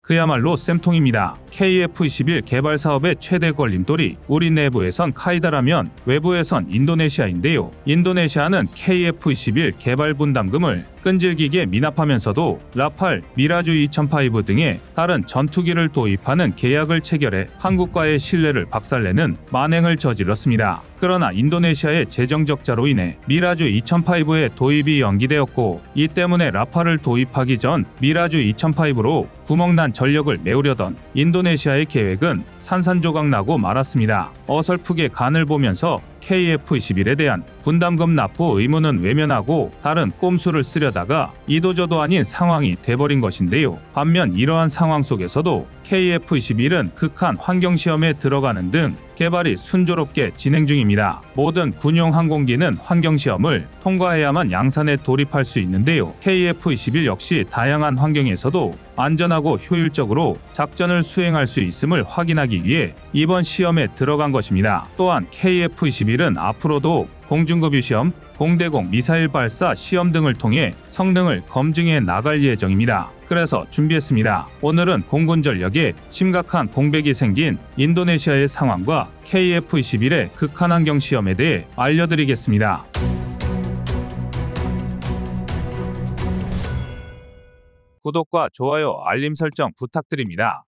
그야말로 쌤통입니다. KF-21 개발 사업의 최대 걸림돌이 우리 내부에선 카이다라면 외부에선 인도네시아인데요. 인도네시아는 KF-21 개발 분담금을 끈질기게 미납하면서도 라팔, 미라주 2005 등의 다른 전투기를 도입하는 계약을 체결해 한국과의 신뢰를 박살내는 만행을 저질렀습니다. 그러나 인도네시아의 재정 적자로 인해 미라주 2005의 도입이 연기되었고, 이 때문에 라팔을 도입하기 전 미라주 2005로 구멍난 전력을 메우려던 인도네시아의 계획은 산산조각 나고 말았습니다. 어설프게 간을 보면서 KF-21에 대한 분담금 납부 의무는 외면하고 다른 꼼수를 쓰려다가 이도저도 아닌 상황이 돼버린 것인데요. 반면 이러한 상황 속에서도 KF-21은 극한 환경시험에 들어가는 등 개발이 순조롭게 진행 중입니다. 모든 군용 항공기는 환경시험을 통과해야만 양산에 돌입할 수 있는데요. KF-21 역시 다양한 환경에서도 안전하고 효율적으로 작전을 수행할 수 있음을 확인하기 위해 이번 시험에 들어간 것입니다. 또한 KF-21은 앞으로도 공중급유 시험, 공대공 미사일 발사 시험 등을 통해 성능을 검증해 나갈 예정입니다. 그래서 준비했습니다. 오늘은 공군 전력에 심각한 공백이 생긴 인도네시아의 상황과 KF-21의 극한 환경 시험에 대해 알려드리겠습니다. 구독과 좋아요, 알림 설정 부탁드립니다.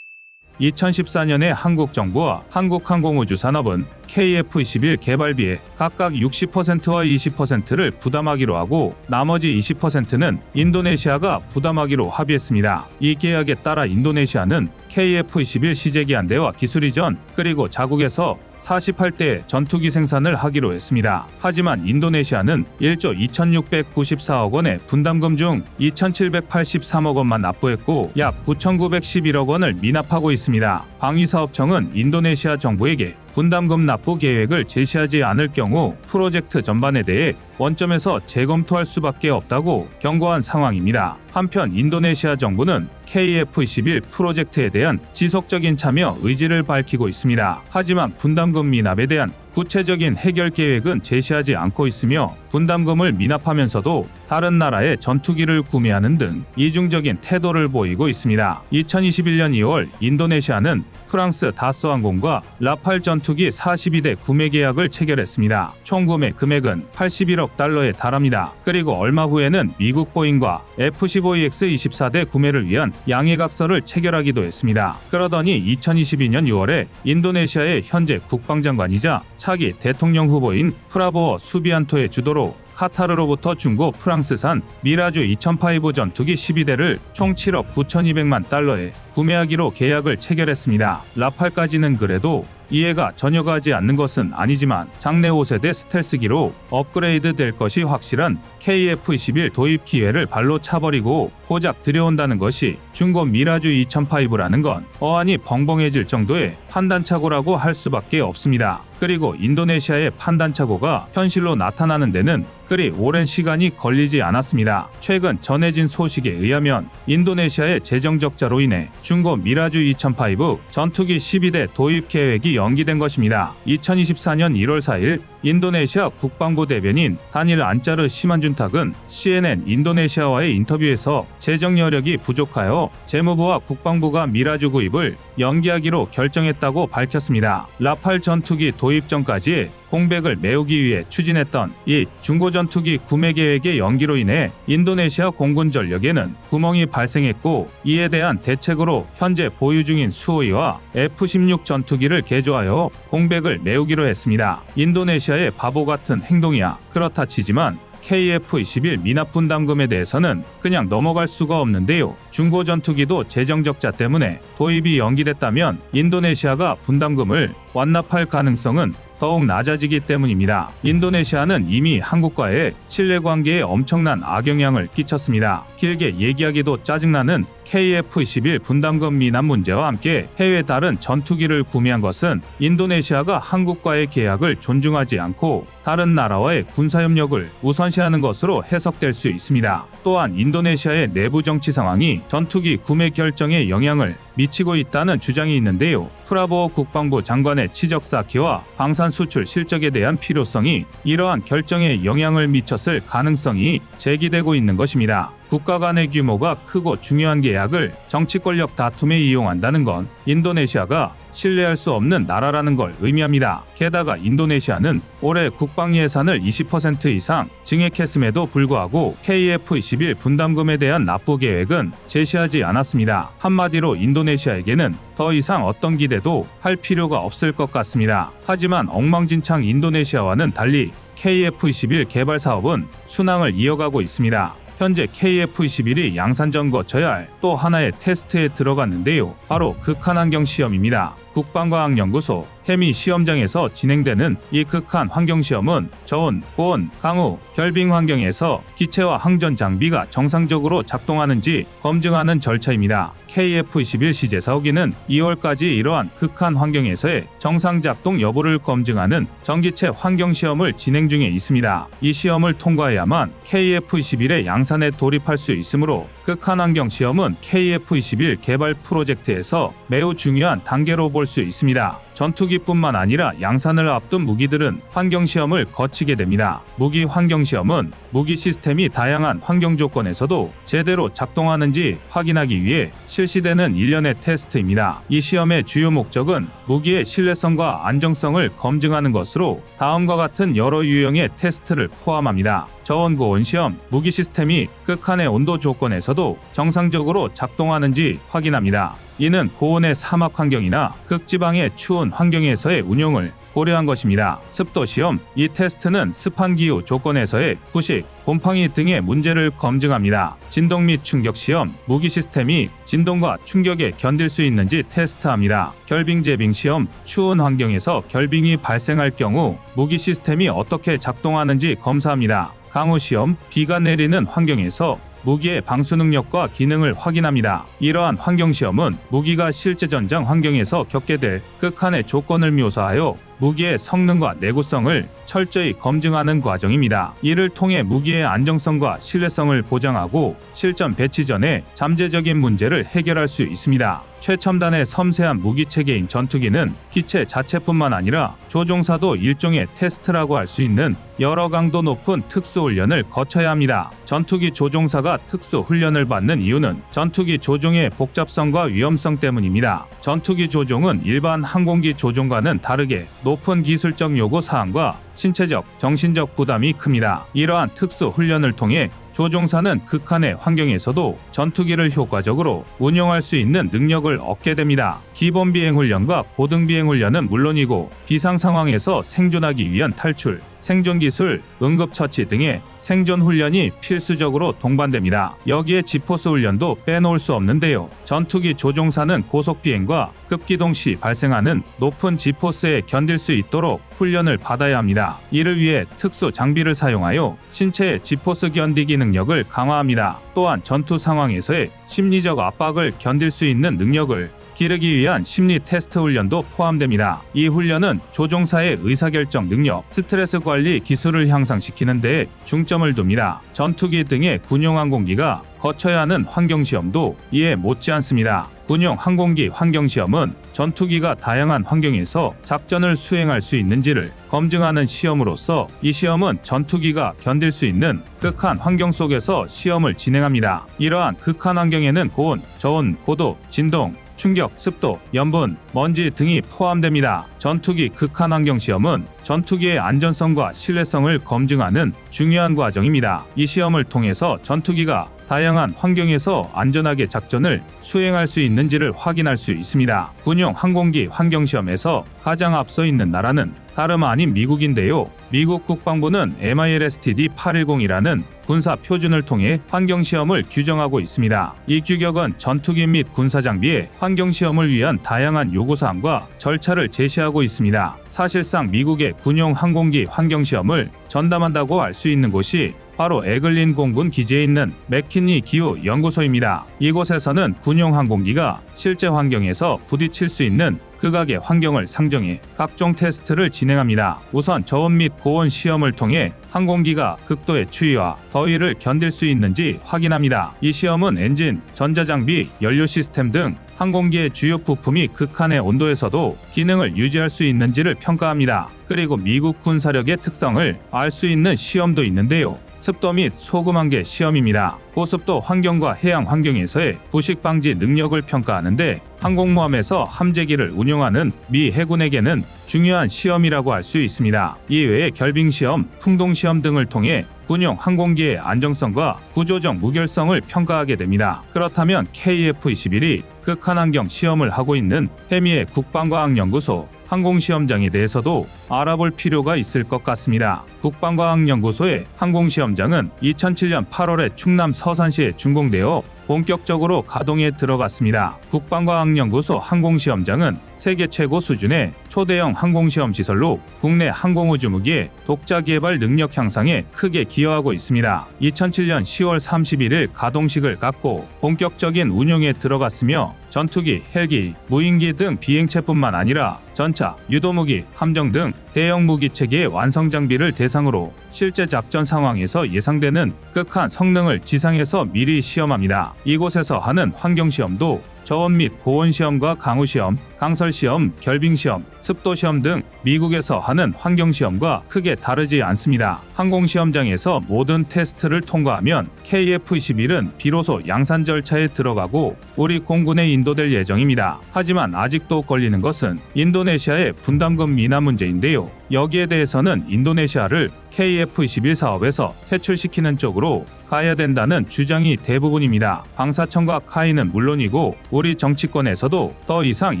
2014년에 한국 정부와 한국항공우주산업은 KF-21 개발비에 각각 60%와 20%를 부담하기로 하고, 나머지 20%는 인도네시아가 부담하기로 합의했습니다. 이 계약에 따라 인도네시아는 KF-21 시제기한대와 기술 이전, 그리고 자국에서 48대의 전투기 생산을 하기로 했습니다. 하지만 인도네시아는 1조 2694억 원의 분담금 중 2783억 원만 납부했고 약 9911억 원을 미납하고 있습니다. 방위사업청은 인도네시아 정부에게 분담금 납부 계획을 제시하지 않을 경우 프로젝트 전반에 대해 원점에서 재검토할 수밖에 없다고 경고한 상황입니다. 한편 인도네시아 정부는 KF-21 프로젝트에 대한 지속적인 참여 의지를 밝히고 있습니다. 하지만 분담금 미납에 대한 구체적인 해결 계획은 제시하지 않고 있으며, 분담금을 미납하면서도 다른 나라의 전투기를 구매하는 등 이중적인 태도를 보이고 있습니다. 2021년 2월 인도네시아는 프랑스 다쏘항공과 라팔 전투기 42대 구매 계약을 체결했습니다. 총 구매 금액은 81억 달러에 달합니다. 그리고 얼마 후에는 미국 보잉과 F-15EX 24대 구매를 위한 양해각서를 체결하기도 했습니다. 그러더니 2022년 6월에 인도네시아의 현재 국방장관이자 차기 대통령 후보인 프라보어 수비안토의 주도로 카타르로부터 중고 프랑스산 미라주 2005 전투기 12대를 총 7억 9,200만 달러에 구매하기로 계약을 체결했습니다. 라팔까지는 그래도 이해가 전혀 가지 않는 것은 아니지만 장내 5세대 스텔스기로 업그레이드 될 것이 확실한 KF-21 도입 기회를 발로 차버리고 고작 들여온다는 것이 중고 미라주 2005라는 건 어안이 벙벙해질 정도의 판단착오라고 할 수밖에 없습니다. 그리고 인도네시아의 판단착오가 현실로 나타나는 데는 그리 오랜 시간이 걸리지 않았습니다. 최근 전해진 소식에 의하면 인도네시아의 재정 적자로 인해 중고 미라주 2005 전투기 12대 도입 계획이 연기된 것입니다. 2024년 1월 4일 인도네시아 국방부 대변인 다닐 안짜르 시만준탁은 CNN 인도네시아와의 인터뷰에서 재정 여력이 부족하여 재무부와 국방부가 미라주 구입을 연기하기로 결정했다고 밝혔습니다. 라팔 전투기 도입 전까지의 공백을 메우기 위해 추진했던 이 중고 전투기 구매 계획의 연기로 인해 인도네시아 공군 전력에는 구멍이 발생했고, 이에 대한 대책으로 현재 보유 중인 수호이와 F-16 전투기를 개조하여 공백을 메우기로 했습니다. 인도네시아의 바보 같은 행동이야 그렇다 치지만 KF-21 미납 분담금에 대해서는 그냥 넘어갈 수가 없는데요. 중고 전투기도 재정 적자 때문에 도입이 연기됐다면 인도네시아가 분담금을 완납할 가능성은 더욱 낮아지기 때문입니다. 인도네시아는 이미 한국과의 신뢰관계에 엄청난 악영향을 끼쳤습니다. 길게 얘기하기도 짜증나는 KF-21 분담금 미납 문제와 함께 해외 다른 전투기를 구매한 것은 인도네시아가 한국과의 계약을 존중하지 않고 다른 나라와의 군사협력을 우선시하는 것으로 해석될 수 있습니다. 또한 인도네시아의 내부 정치 상황이 전투기 구매 결정에 영향을 미치고 있다는 주장이 있는데요. 프라보어 국방부 장관의 치적 쌓기와 방산 수출 실적에 대한 필요성이 이러한 결정에 영향을 미쳤을 가능성이 제기되고 있는 것입니다. 국가 간의 규모가 크고 중요한 계약을 정치 권력 다툼에 이용한다는 건 인도네시아가 신뢰할 수 없는 나라라는 걸 의미합니다. 게다가 인도네시아는 올해 국방 예산을 20% 이상 증액했음에도 불구하고 KF-21 분담금에 대한 납부 계획은 제시하지 않았습니다. 한마디로 인도네시아에게는 더 이상 어떤 기대도 할 필요가 없을 것 같습니다. 하지만 엉망진창 인도네시아와는 달리 KF-21 개발 사업은 순항을 이어가고 있습니다. 현재 KF-21이 양산전 거쳐야 할 또 하나의 테스트에 들어갔는데요. 바로 극한환경 시험입니다. 국방과학연구소 해미 시험장에서 진행되는 이 극한 환경 시험은 저온, 고온, 강우, 결빙 환경에서 기체와 항전 장비가 정상적으로 작동하는지 검증하는 절차입니다. KF-21 시제 사오기는 2월까지 이러한 극한 환경에서의 정상 작동 여부를 검증하는 전기체 환경 시험을 진행 중에 있습니다. 이 시험을 통과해야만 KF-21의 양산에 돌입할 수 있으므로 극한 환경 시험은 KF-21 개발 프로젝트에서 매우 중요한 단계로 볼 수 있습니다. 전투기뿐만 아니라 양산을 앞둔 무기들은 환경시험을 거치게 됩니다. 무기 환경시험은 무기 시스템이 다양한 환경 조건에서도 제대로 작동하는지 확인하기 위해 실시되는 일련의 테스트입니다. 이 시험의 주요 목적은 무기의 신뢰성과 안정성을 검증하는 것으로 다음과 같은 여러 유형의 테스트를 포함합니다. 저온 고온 시험, 무기 시스템이 극한의 온도 조건에서도 정상적으로 작동하는지 확인합니다. 이는 고온의 사막 환경이나 극지방의 추운 환경에서의 운용을 고려한 것입니다. 습도 시험, 이 테스트는 습한 기후 조건에서의 부식, 곰팡이 등의 문제를 검증합니다. 진동 및 충격 시험, 무기 시스템이 진동과 충격에 견딜 수 있는지 테스트합니다. 결빙 재빙 시험, 추운 환경에서 결빙이 발생할 경우 무기 시스템이 어떻게 작동하는지 검사합니다. 강우 시험, 비가 내리는 환경에서 무기의 방수 능력과 기능을 확인합니다. 이러한 환경시험은 무기가 실제 전장 환경에서 겪게 될 극한의 조건을 묘사하여 무기의 성능과 내구성을 철저히 검증하는 과정입니다. 이를 통해 무기의 안정성과 신뢰성을 보장하고 실전 배치 전에 잠재적인 문제를 해결할 수 있습니다. 최첨단의 섬세한 무기 체계인 전투기는 기체 자체뿐만 아니라 조종사도 일종의 테스트라고 할 수 있는 여러 강도 높은 특수훈련을 거쳐야 합니다. 전투기 조종사가 특수훈련을 받는 이유는 전투기 조종의 복잡성과 위험성 때문입니다. 전투기 조종은 일반 항공기 조종과는 다르게 높은 기술적 요구 사항과 신체적, 정신적 부담이 큽니다. 이러한 특수 훈련을 통해 조종사는 극한의 환경에서도 전투기를 효과적으로 운용할 수 있는 능력을 얻게 됩니다. 기본 비행 훈련과 고등 비행 훈련은 물론이고 비상 상황에서 생존하기 위한 탈출, 생존 기술, 응급처치 등의 생존 훈련이 필수적으로 동반됩니다. 여기에 지포스 훈련도 빼놓을 수 없는데요. 전투기 조종사는 고속 비행과 급기동 시 발생하는 높은 지포스에 견딜 수 있도록 훈련을 받아야 합니다. 이를 위해 특수 장비를 사용하여 신체의 지포스 견디기 능력을 강화합니다. 또한 전투 상황에서의 심리적 압박을 견딜 수 있는 능력을 기르기 위한 심리 테스트 훈련도 포함됩니다. 이 훈련은 조종사의 의사결정 능력, 스트레스 관리 기술을 향상시키는 데 중점을 둡니다. 전투기 등의 군용 항공기가 거쳐야 하는 환경시험도 이에 못지않습니다. 군용 항공기 환경시험은 전투기가 다양한 환경에서 작전을 수행할 수 있는지를 검증하는 시험으로서 이 시험은 전투기가 견딜 수 있는 극한 환경 속에서 시험을 진행합니다. 이러한 극한 환경에는 고온, 저온, 고도, 진동, 충격, 습도, 염분, 먼지 등이 포함됩니다. 전투기 극한 환경 시험은 전투기의 안전성과 신뢰성을 검증하는 중요한 과정입니다. 이 시험을 통해서 전투기가 다양한 환경에서 안전하게 작전을 수행할 수 있는지를 확인할 수 있습니다. 군용 항공기 환경 시험에서 가장 앞서 있는 나라는 다름 아닌 미국인데요. 미국 국방부는 MILSTD-810이라는 군사 표준을 통해 환경시험을 규정하고 있습니다. 이 규격은 전투기 및 군사장비의 환경시험을 위한 다양한 요구사항과 절차를 제시하고 있습니다. 사실상 미국의 군용 항공기 환경시험을 전담한다고 알 수 있는 곳이 바로 에글린 공군 기지에 있는 맥키니 기후 연구소입니다. 이곳에서는 군용 항공기가 실제 환경에서 부딪힐 수 있는 극악의 환경을 상정해 각종 테스트를 진행합니다. 우선 저온 및 고온 시험을 통해 항공기가 극도의 추위와 더위를 견딜 수 있는지 확인합니다. 이 시험은 엔진, 전자장비, 연료 시스템 등 항공기의 주요 부품이 극한의 온도에서도 기능을 유지할 수 있는지를 평가합니다. 그리고 미국 군사력의 특성을 알 수 있는 시험도 있는데요. 습도 및 소금 한계 시험입니다. 고습도 환경과 해양 환경에서의 부식 방지 능력을 평가하는데 항공모함에서 함재기를 운용하는 미 해군에게는 중요한 시험이라고 할 수 있습니다. 이외에 결빙시험, 풍동시험 등을 통해 군용 항공기의 안정성과 구조적 무결성을 평가하게 됩니다. 그렇다면 KF-21이 극한환경 시험을 하고 있는 해미의 국방과학연구소 항공시험장에 대해서도 알아볼 필요가 있을 것 같습니다. 국방과학연구소의 항공시험장은 2007년 8월에 충남 서산시에 준공되어 본격적으로 가동에 들어갔습니다. 국방과학연구소 항공시험장은 세계 최고 수준의 초대형 항공시험 시설로 국내 항공우주무기의 독자 개발 능력 향상에 크게 기여하고 있습니다. 2007년 10월 31일 가동식을 갖고 본격적인 운용에 들어갔으며 전투기, 헬기, 무인기 등 비행체뿐만 아니라 전차, 유도무기, 함정 등 대형 무기체계의 완성 장비를 대상으로 실제 작전 상황에서 예상되는 극한 성능을 지상에서 미리 시험합니다. 이곳에서 하는 환경시험도 저온 및 고온시험과 강우시험, 강설시험, 결빙시험, 습도시험 등 미국에서 하는 환경시험과 크게 다르지 않습니다. 항공시험장에서 모든 테스트를 통과하면 KF-21은 비로소 양산 절차에 들어가고 우리 공군에 인도될 예정입니다. 하지만 아직도 걸리는 것은 인도네시아의 분담금 미납 문제인데요. 여기에 대해서는 인도네시아를 KF-21 사업에서 퇴출시키는 쪽으로 가야 된다는 주장이 대부분입니다. 방사청과 카이는 물론이고 우리 정치권에서도 더 이상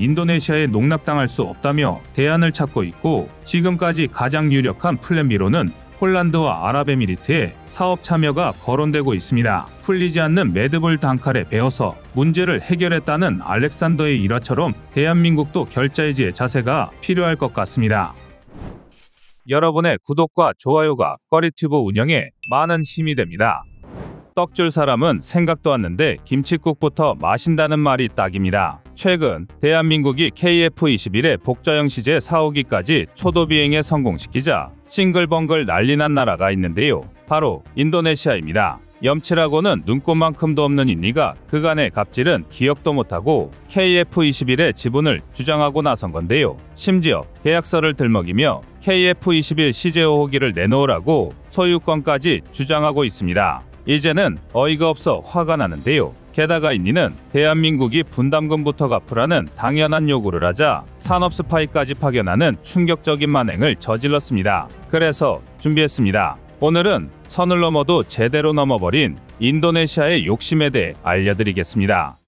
인도네시아에 농락당할 수 없다며 대안을 찾고 있고 지금까지 가장 유력한 플랜 B로는 폴란드와 아랍에미리트의 사업 참여가 거론되고 있습니다. 풀리지 않는 매듭을 단칼에 베어서 문제를 해결했다는 알렉산더의 일화처럼 대한민국도 결자해지의 자세가 필요할 것 같습니다. 여러분의 구독과 좋아요가 꺼리튜브 운영에 많은 힘이 됩니다. 떡줄 사람은 생각도 않는데 김칫국부터 마신다는 말이 딱입니다. 최근 대한민국이 KF-21의 복저형 시제 4호기까지 초도 비행에 성공시키자 싱글벙글 난리난 나라가 있는데요. 바로 인도네시아입니다. 염치라고는 눈꼽만큼도 없는 인니가 그간의 갑질은 기억도 못하고 KF-21의 지분을 주장하고 나선 건데요. 심지어 계약서를 들먹이며 KF-21 CJ5호기를 내놓으라고 소유권까지 주장하고 있습니다. 이제는 어이가 없어 화가 나는데요. 게다가 인니는 대한민국이 분담금부터 갚으라는 당연한 요구를 하자 산업 스파이까지 파견하는 충격적인 만행을 저질렀습니다. 그래서 준비했습니다. 오늘은 선을 넘어도 제대로 넘어버린 인도네시아의 욕심에 대해 알려드리겠습니다.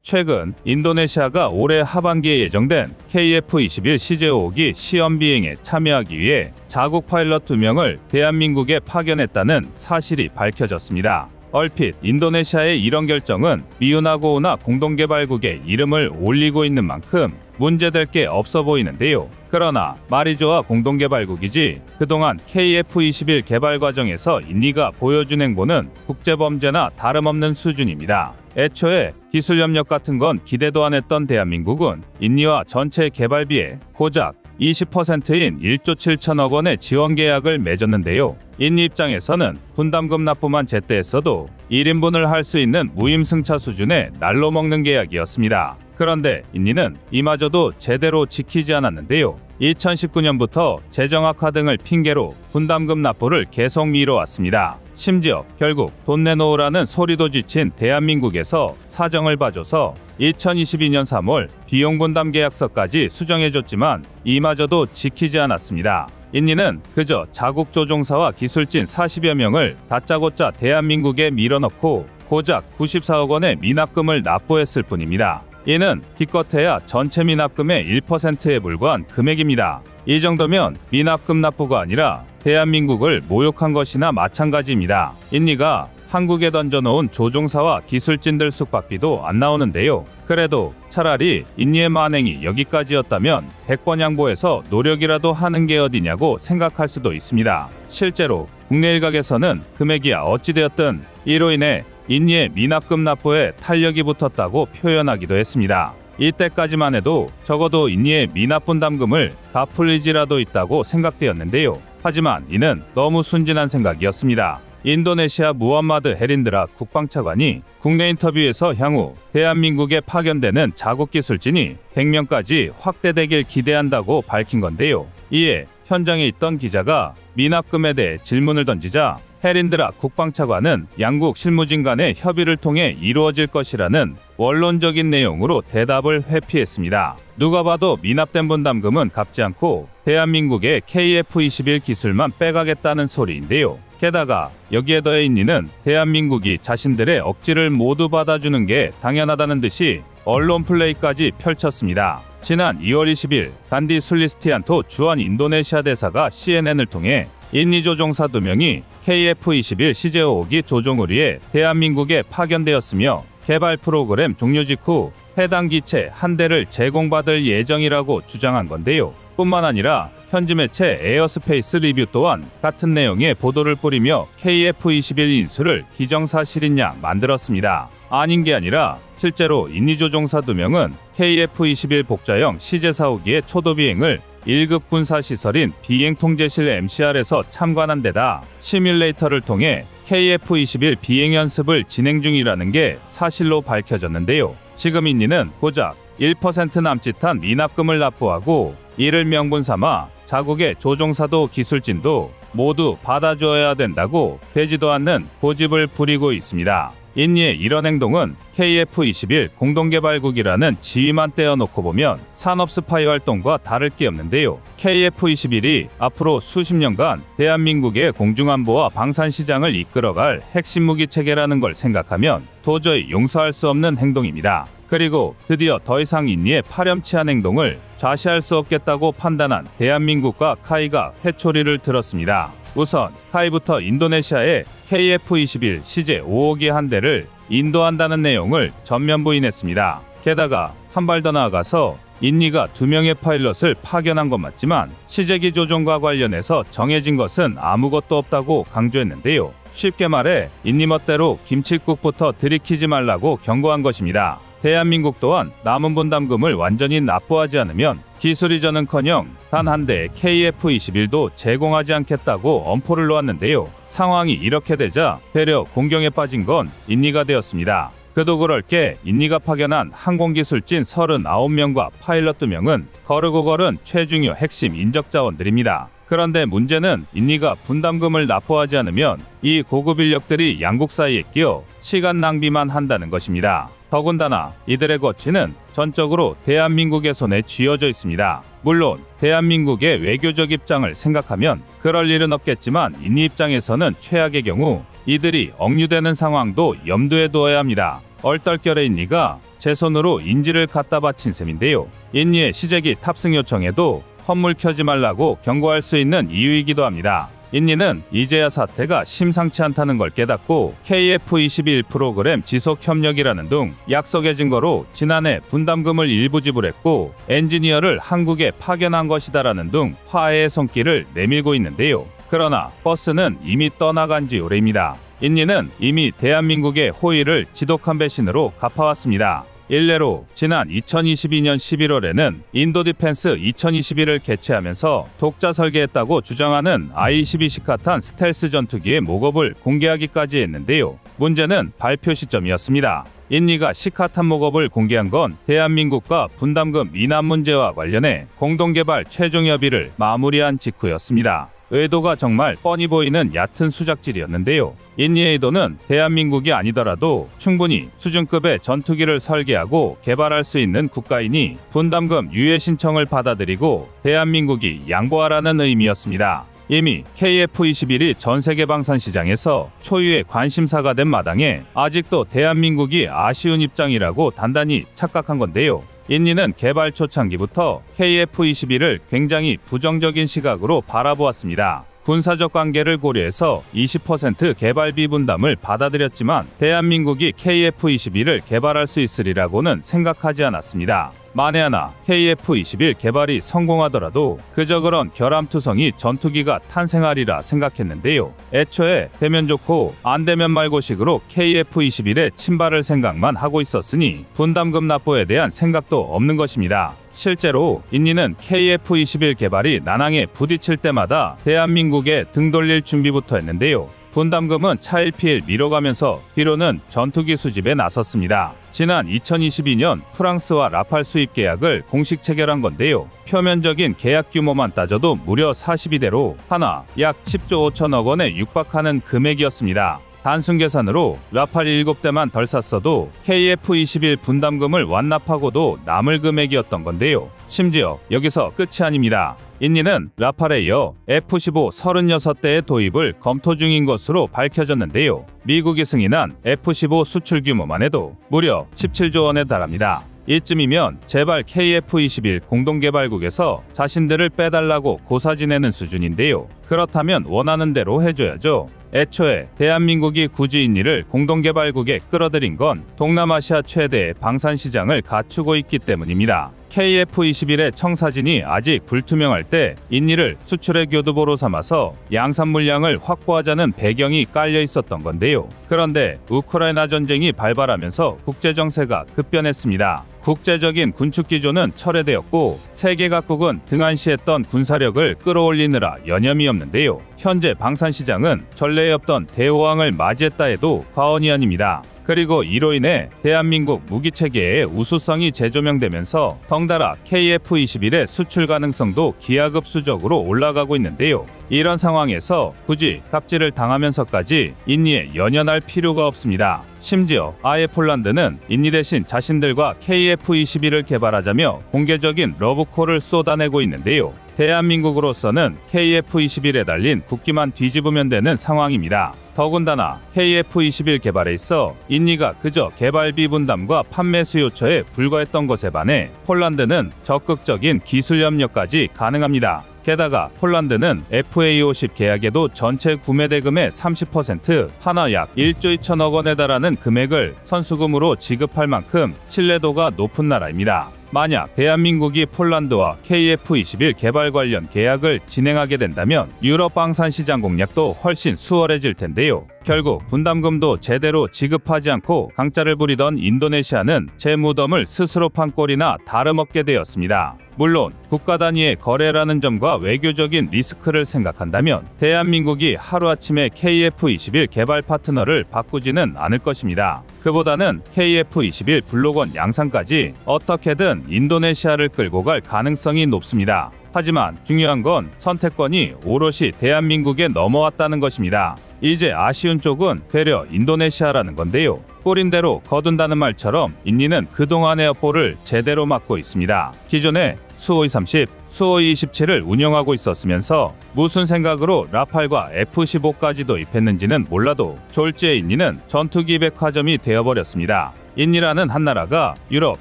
최근 인도네시아가 올해 하반기에 예정된 KF-21 CJ5호기 시험 비행에 참여하기 위해 자국 파일럿 2명을 대한민국에 파견했다는 사실이 밝혀졌습니다. 얼핏 인도네시아의 이런 결정은 미우나고우나 공동개발국의 이름을 올리고 있는 만큼 문제될 게 없어 보이는데요. 그러나 말이 좋아 공동개발국이지 그동안 KF-21 개발 과정에서 인니가 보여준 행보는 국제범죄나 다름없는 수준입니다. 애초에 기술협력 같은 건 기대도 안 했던 대한민국은 인니와 전체 개발비의 고작 20%인 1조 7천억 원의 지원 계약을 맺었는데요. 인니 입장에서는 분담금 납부만 제때했어도 1인분을 할 수 있는 무임승차 수준의 날로 먹는 계약이었습니다. 그런데 인니는 이마저도 제대로 지키지 않았는데요. 2019년부터 재정악화 등을 핑계로 분담금 납부를 계속 미뤄왔습니다. 심지어 결국 돈 내놓으라는 소리도 지친 대한민국에서 사정을 봐줘서 2022년 3월 비용 분담 계약서까지 수정해줬지만 이마저도 지키지 않았습니다. 인니는 그저 자국 조종사와 기술진 40여 명을 다짜고짜 대한민국에 밀어넣고 고작 94억 원의 미납금을 납부했을 뿐입니다. 이는 기껏해야 전체 미납금의 1%에 불과한 금액입니다. 이 정도면 미납금 납부가 아니라 대한민국을 모욕한 것이나 마찬가지입니다. 인니가 한국에 던져놓은 조종사와 기술진들 숙박비도 안 나오는데요. 그래도 차라리 인니의 만행이 여기까지였다면 100번 양보해서 노력이라도 하는 게 어디냐고 생각할 수도 있습니다. 실제로 국내 일각에서는 금액이야 어찌되었든 이로 인해 인니의 미납금 납부에 탄력이 붙었다고 표현하기도 했습니다. 이때까지만 해도 적어도 인니의 미납 분담금을 갚을 의지라도 있다고 생각되었는데요. 하지만 이는 너무 순진한 생각이었습니다. 인도네시아 무함마드 헤린드라 국방차관이 국내 인터뷰에서 향후 대한민국에 파견되는 자국 기술진이 100명까지 확대되길 기대한다고 밝힌 건데요. 이에 현장에 있던 기자가 미납금에 대해 질문을 던지자 헤린드라 국방차관은 양국 실무진 간의 협의를 통해 이루어질 것이라는 원론적인 내용으로 대답을 회피했습니다. 누가 봐도 미납된 분담금은 갚지 않고 대한민국의 KF-21 기술만 빼가겠다는 소리인데요. 게다가 여기에 더해 인니는 대한민국이 자신들의 억지를 모두 받아주는 게 당연하다는 듯이 언론 플레이까지 펼쳤습니다. 지난 2월 20일 단디 술리스티안토 주한 인도네시아 대사가 CNN을 통해 인니 조종사 2명이 KF-21 CJ-5호기 조종을 위해 대한민국에 파견되었으며 개발 프로그램 종료 직후 해당 기체 한 대를 제공받을 예정이라고 주장한 건데요. 뿐만 아니라 현지 매체 에어스페이스 리뷰 또한 같은 내용의 보도를 뿌리며 KF-21 인수를 기정사실인 양 만들었습니다. 아닌 게 아니라 실제로 인니 조종사 2명은 KF-21 복자형 CJ-4호기의 초도 비행을 1급 군사시설인 비행통제실 MCR에서 참관한 데다 시뮬레이터를 통해 KF-21 비행 연습을 진행 중이라는 게 사실로 밝혀졌는데요. 지금 인니는 고작 1% 남짓한 미납금을 납부하고 이를 명분 삼아 자국의 조종사도 기술진도 모두 받아줘야 된다고 되지도 않는 고집을 부리고 있습니다. 인니의 이런 행동은 KF-21 공동개발국이라는 지위만 떼어놓고 보면 산업 스파이 활동과 다를 게 없는데요. KF-21이 앞으로 수십 년간 대한민국의 공중안보와 방산시장을 이끌어갈 핵심 무기 체계라는 걸 생각하면 도저히 용서할 수 없는 행동입니다. 그리고 드디어 더 이상 인니의 파렴치한 행동을 좌시할 수 없겠다고 판단한 대한민국과 카이가 회초리를 들었습니다. 우선 카이부터 인도네시아에 KF-21 CJ-5호기 한 대를 인도한다는 내용을 전면 부인했습니다. 게다가 한 발 더 나아가서 인니가 2명의 파일럿을 파견한 건 맞지만 CJ기 조종과 관련해서 정해진 것은 아무것도 없다고 강조했는데요. 쉽게 말해 인니 멋대로 김칫국부터 들이키지 말라고 경고한 것입니다. 대한민국 또한 남은 분담금을 완전히 납부하지 않으면 기술 이전은커녕 단 한 대의 KF-21도 제공하지 않겠다고 엄포를 놓았는데요. 상황이 이렇게 되자 되려 공경에 빠진 건 인니가 되었습니다. 그도 그럴 게 인니가 파견한 항공기술진 39명과 파일럿 2명은 거르고 걸은 최중요 핵심 인적 자원들입니다. 그런데 문제는 인니가 분담금을 납부하지 않으면 이 고급 인력들이 양국 사이에 끼어 시간 낭비만 한다는 것입니다. 더군다나 이들의 거취는 전적으로 대한민국의 손에 쥐어져 있습니다. 물론 대한민국의 외교적 입장을 생각하면 그럴 일은 없겠지만 인니 입장에서는 최악의 경우 이들이 억류되는 상황도 염두에 두어야 합니다. 얼떨결에 인니가 제 손으로 인지를 갖다 바친 셈인데요. 인니의 시제기 탑승 요청에도 헛물 켜지 말라고 경고할 수 있는 이유이기도 합니다. 인니는 이제야 사태가 심상치 않다는 걸 깨닫고 KF-21 프로그램 지속 협력이라는 등 약속의 증거로 지난해 분담금을 일부 지불했고 엔지니어를 한국에 파견한 것이다라는 등 화해의 손길을 내밀고 있는데요. 그러나 버스는 이미 떠나간 지 오래입니다. 인니는 이미 대한민국의 호의를 지독한 배신으로 갚아왔습니다. 일례로 지난 2022년 11월에는 인도 디펜스 2021을 개최하면서 독자 설계했다고 주장하는 I-22 시카탄 스텔스 전투기의 목업을 공개하기까지 했는데요. 문제는 발표 시점이었습니다. 인니가 시카탄 목업을 공개한 건 대한민국과 분담금 미납 문제와 관련해 공동개발 최종 협의를 마무리한 직후였습니다. 의도가 정말 뻔히 보이는 얕은 수작질이었는데요. 인니의 의도는 대한민국이 아니더라도 충분히 수준급의 전투기를 설계하고 개발할 수 있는 국가이니 분담금 유예 신청을 받아들이고 대한민국이 양보하라는 의미였습니다. 이미 KF-21이 전세계 방산 시장에서 초유의 관심사가 된 마당에 아직도 대한민국이 아쉬운 입장이라고 단단히 착각한 건데요. 인니는 개발 초창기부터 KF-21을 굉장히 부정적인 시각으로 바라보았습니다. 군사적 관계를 고려해서 20% 개발비 분담을 받아들였지만 대한민국이 KF-21을 개발할 수 있으리라고는 생각하지 않았습니다. 만에 하나 KF-21 개발이 성공하더라도 그저 그런 결함투성이 전투기가 탄생하리라 생각했는데요. 애초에 되면 좋고 안 되면 말고식으로 KF-21에 침발할 생각만 하고 있었으니 분담금 납부에 대한 생각도 없는 것입니다. 실제로 인니는 KF-21 개발이 난항에 부딪힐 때마다 대한민국에 등 돌릴 준비부터 했는데요. 분담금은 차일피일 미뤄가면서 뒤로는 전투기 수집에 나섰습니다. 지난 2022년 프랑스와 라팔 수입 계약을 공식 체결한 건데요. 표면적인 계약 규모만 따져도 무려 42대로 하나 약 10조 5천억 원에 육박하는 금액이었습니다. 단순 계산으로 라팔 7대만 덜 샀어도 KF-21 분담금을 완납하고도 남을 금액이었던 건데요. 심지어 여기서 끝이 아닙니다. 인니는 라팔에 이어 F-15 36대의 도입을 검토 중인 것으로 밝혀졌는데요. 미국이 승인한 F-15 수출 규모만 해도 무려 17조 원에 달합니다. 이쯤이면 제발 KF-21 공동개발국에서 자신들을 빼달라고 고사 지내는 수준인데요. 그렇다면 원하는 대로 해줘야죠. 애초에 대한민국이 굳이 인니를 공동개발국에 끌어들인 건 동남아시아 최대의 방산시장을 갖추고 있기 때문입니다. KF-21의 청사진이 아직 불투명할 때 인니를 수출의 교두보로 삼아서 양산 물량을 확보하자는 배경이 깔려 있었던 건데요. 그런데 우크라이나 전쟁이 발발하면서 국제정세가 급변했습니다. 국제적인 군축 기조는 철회되었고 세계 각국은 등한시했던 군사력을 끌어올리느라 여념이 없는데요. 현재 방산시장은 전례에 없던 대호황을 맞이했다 해도 과언이 아닙니다. 그리고 이로 인해 대한민국 무기체계의 우수성이 재조명되면서 덩달아 KF-21의 수출 가능성도 기하급수적으로 올라가고 있는데요. 이런 상황에서 굳이 갑질을 당하면서까지 인니에 연연할 필요가 없습니다. 심지어 아예 폴란드는 인니 대신 자신들과 KF-21을 개발하자며 공개적인 러브콜을 쏟아내고 있는데요. 대한민국으로서는 KF-21에 달린 국기만 뒤집으면 되는 상황입니다. 더군다나 KF-21 개발에 있어 인니가 그저 개발비 분담과 판매 수요처에 불과했던 것에 반해 폴란드는 적극적인 기술 협력까지 가능합니다. 게다가 폴란드는 FA50 계약에도 전체 구매 대금의 30% 하나 약 1조 2천억 원에 달하는 금액을 선수금으로 지급할 만큼 신뢰도가 높은 나라입니다. 만약 대한민국이 폴란드와 KF-21 개발 관련 계약을 진행하게 된다면 유럽 방산 시장 공략도 훨씬 수월해질 텐데요. 결국 분담금도 제대로 지급하지 않고 강짜를 부리던 인도네시아는 제 무덤을 스스로 판 꼴이나 다름없게 되었습니다. 물론 국가 단위의 거래라는 점과 외교적인 리스크를 생각한다면 대한민국이 하루아침에 KF-21 개발 파트너를 바꾸지는 않을 것입니다. 그보다는 KF-21 블록원 양산까지 어떻게든 인도네시아를 끌고 갈 가능성이 높습니다. 하지만 중요한 건 선택권이 오롯이 대한민국에 넘어왔다는 것입니다. 이제 아쉬운 쪽은 되려 인도네시아라는 건데요. 꼬린 대로 거둔다는 말처럼 인니는 그동안의 업보를 제대로 맡고 있습니다. 기존에 수호이 30, 수호이 27을 운영하고 있었으면서 무슨 생각으로 라팔과 F-15까지 도입했는지는 몰라도 졸지에 인니는 전투기 백화점이 되어버렸습니다. 인니라는 한 나라가 유럽,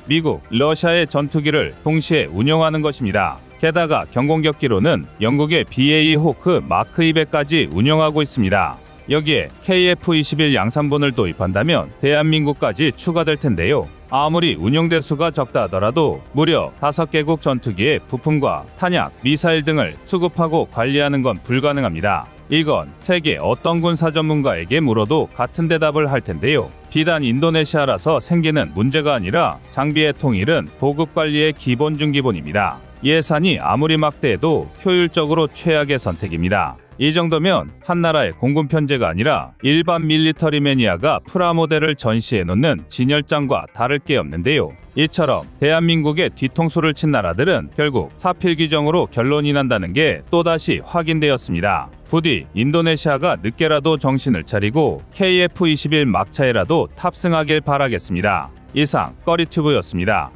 미국, 러시아의 전투기를 동시에 운영하는 것입니다. 게다가 경공격기로는 영국의 BAE 호크 마크 200까지 운영하고 있습니다. 여기에 KF-21 양산본을 도입한다면 대한민국까지 추가될 텐데요. 아무리 운용대수가 적다 하더라도 무려 5개국 전투기의 부품과 탄약, 미사일 등을 수급하고 관리하는 건 불가능합니다. 이건 세계 어떤 군사 전문가에게 물어도 같은 대답을 할 텐데요. 비단 인도네시아라서 생기는 문제가 아니라 장비의 통일은 보급 관리의 기본 중 기본입니다. 예산이 아무리 막대해도 효율적으로 최악의 선택입니다. 이 정도면 한 나라의 공군 편제가 아니라 일반 밀리터리 매니아가 프라모델을 전시해 놓는 진열장과 다를 게 없는데요. 이처럼 대한민국의 뒤통수를 친 나라들은 결국 사필 규정으로 결론이 난다는 게 또다시 확인되었습니다. 부디 인도네시아가 늦게라도 정신을 차리고 KF-21 막차에라도 탑승하길 바라겠습니다. 이상 꺼리튜브였습니다.